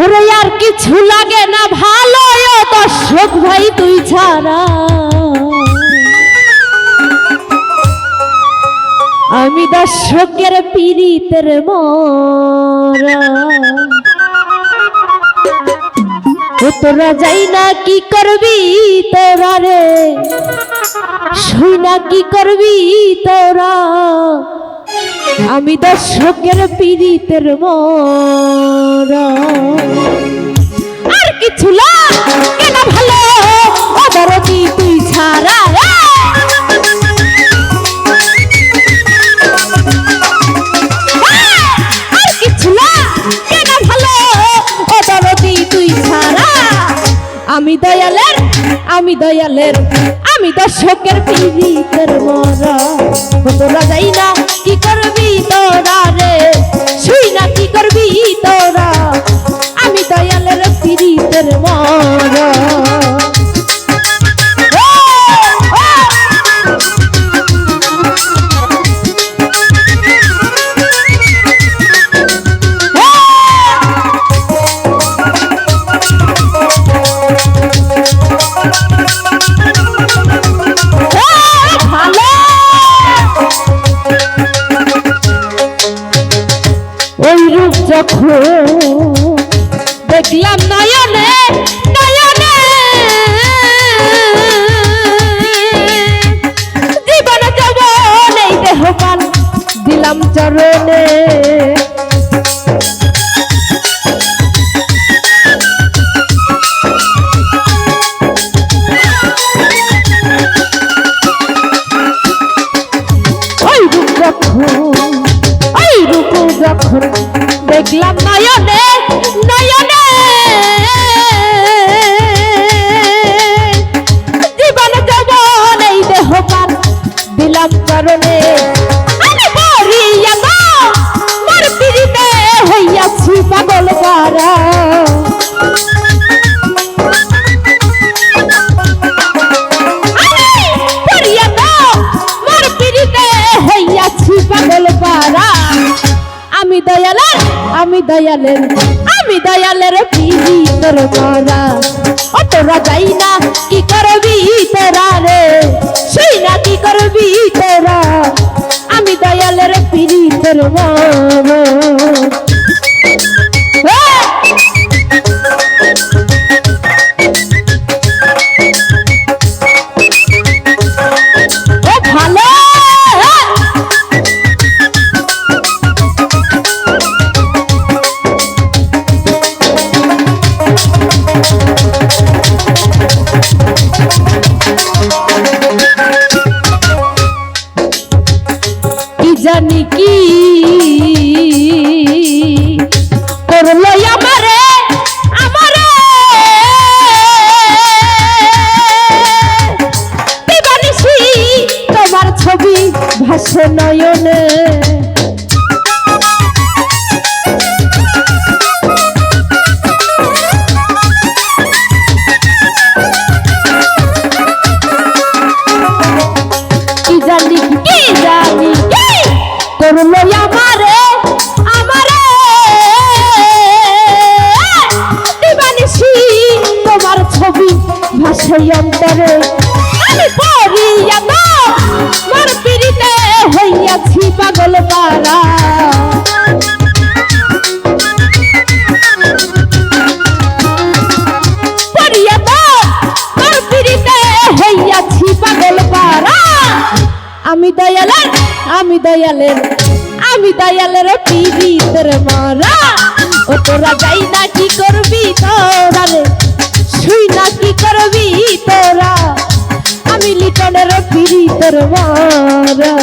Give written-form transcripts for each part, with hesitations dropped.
ওরে আর কিছু লাগে না ভালো দর্শক ভাই তুই ছাড়া আমি দর্শকের পীড়িতের মরা ও তোরা যাই না কি করবি তোরা রে শুই না কি করবি তোরা আমি দর্শকের পীড়িতের মরা আর কিছু লাগে না ভালো অদরদি তুই ছাড়া আর কিছু লাগে না ভালো অদরদি তুই ছাড়া আমি দয়ালের আমি দর্শকের পীড়িতের মরা তোরা যাই না কি করবি তোরা রে শুই না কি করবি তোরা আমি দয়ালের পীড়িতের মরা যখন দেখলাম নয়নে নয়নে জীবন যৌবন এই দেহপান দিলাম চরণে ওই রূপ যখন দেখলাম নয়নে নয়নে জীবন যৌবন এই দেহপান দিলাম চরণে আমি মরিয়া গো মোর পীড়িতে হইয়াছি পাগল পারা আমি দয়ালের পীড়িতের মরা ও তোরা যাই না কি করবি তোরা রে শুই না কি করবি তোরা আমি দয়ালের পীড়িতের মরা জানি কি করলো আমারে আমারে দিবানিশি তোমার ছবি ভাসে নয়নে করলো আমারে আমারে দিবানিশি তোমার ছবি ভাসে অন্তরে আমি পড়িয়া গো মোর পীড়িতে হইয়াছি পাগল পারা পড়িয়া গো মোর পীড়িতে হইয়াছি পাগল পারা আমি দয়ালের পীড়িতের মরা ও তোরা যাই না কি করবি তোরা রে শুই না কি করবি তোরা আমি লিটনের পীড়িতের মরা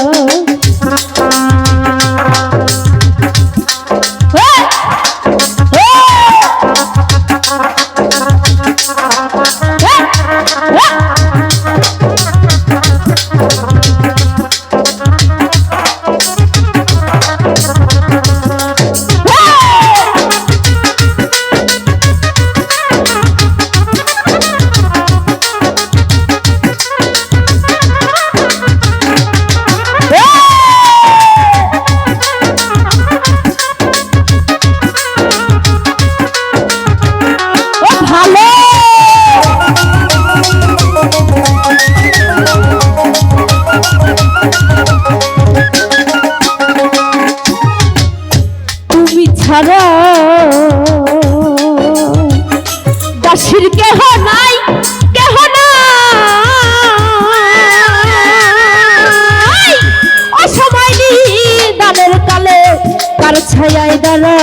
ছায়ায় দাঁড়া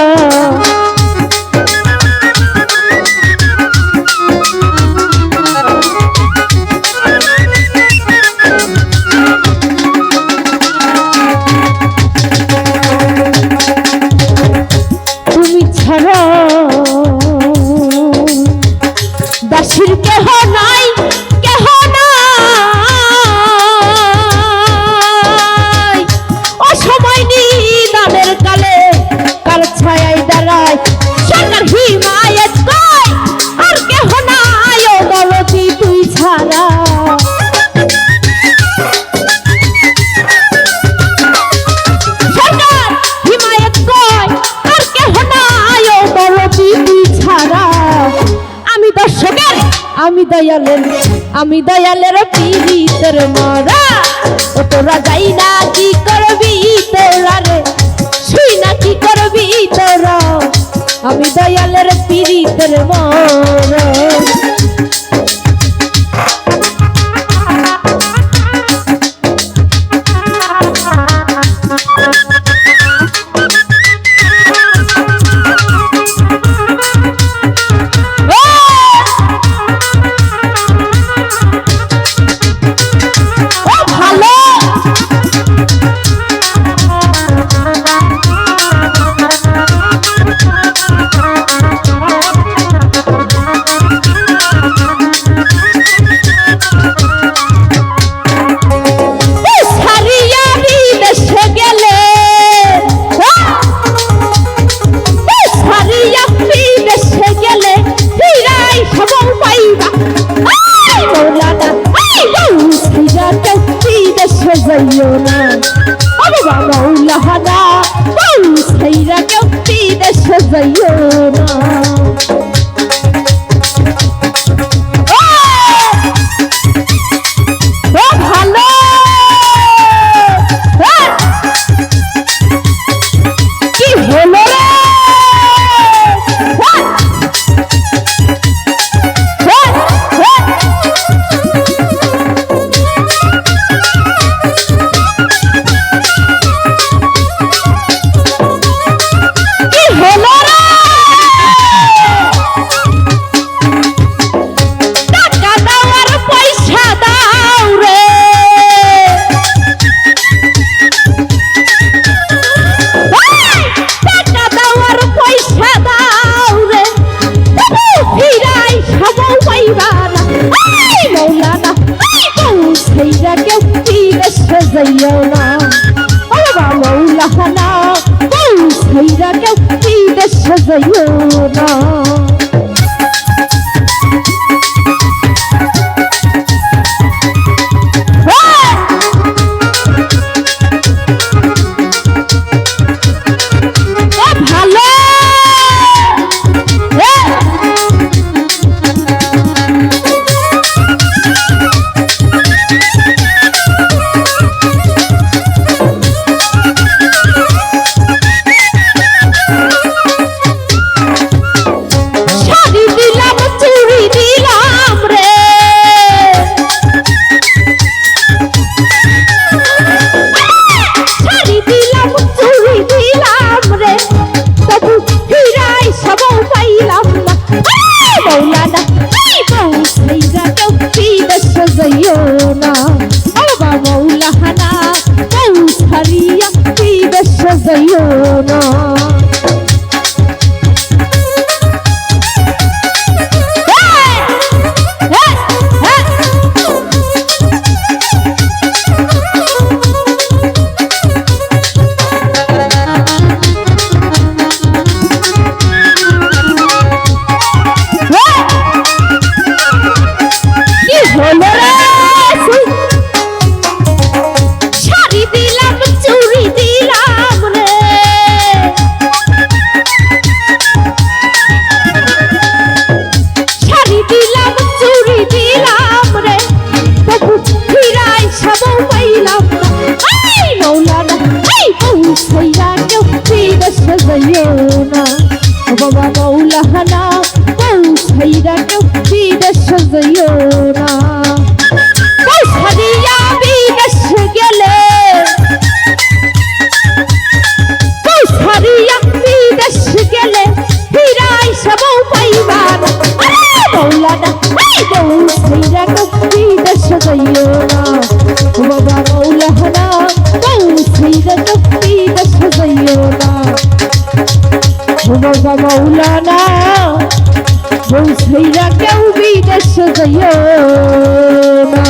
তুমি ছাড়া দাসীর কেহ নাই কেহ নাই ও সময় নিদানের কালে কার ছায়ায় দাঁড়ায় সরকার হিমায়ত কয় আর কেহ নাই ও দলতি তুই ছাড়া সরকার হিমায়ত কয় আর কেহ নাই ও দলতি তুই ছাড়া আমি দয়ালের পীড়িতের মরা ও তোরা যাই না কি করবি তোরা রে শুই না কি করবি তোরা আমি দয়ালের পীড়িতের মরা যাইও না আরে বাবা উল্লাহানা বউ সাইরা কেউ বিদেশে যাইও না ভালো কি হলো রে যাইও না আরে বাবা উল্লাহানা বউ সাইরা কেউ বিদেশে যাইও না যাইও না বাবা মৌলানা বউ সাইরা কেউ বিদেশে যাইও না বউ সারিয়া বিদেশে গেলে বউ সারিয়া যাইও না বাবা মাওলানা বউ সেইরা কেউ বিদেশ যাইও না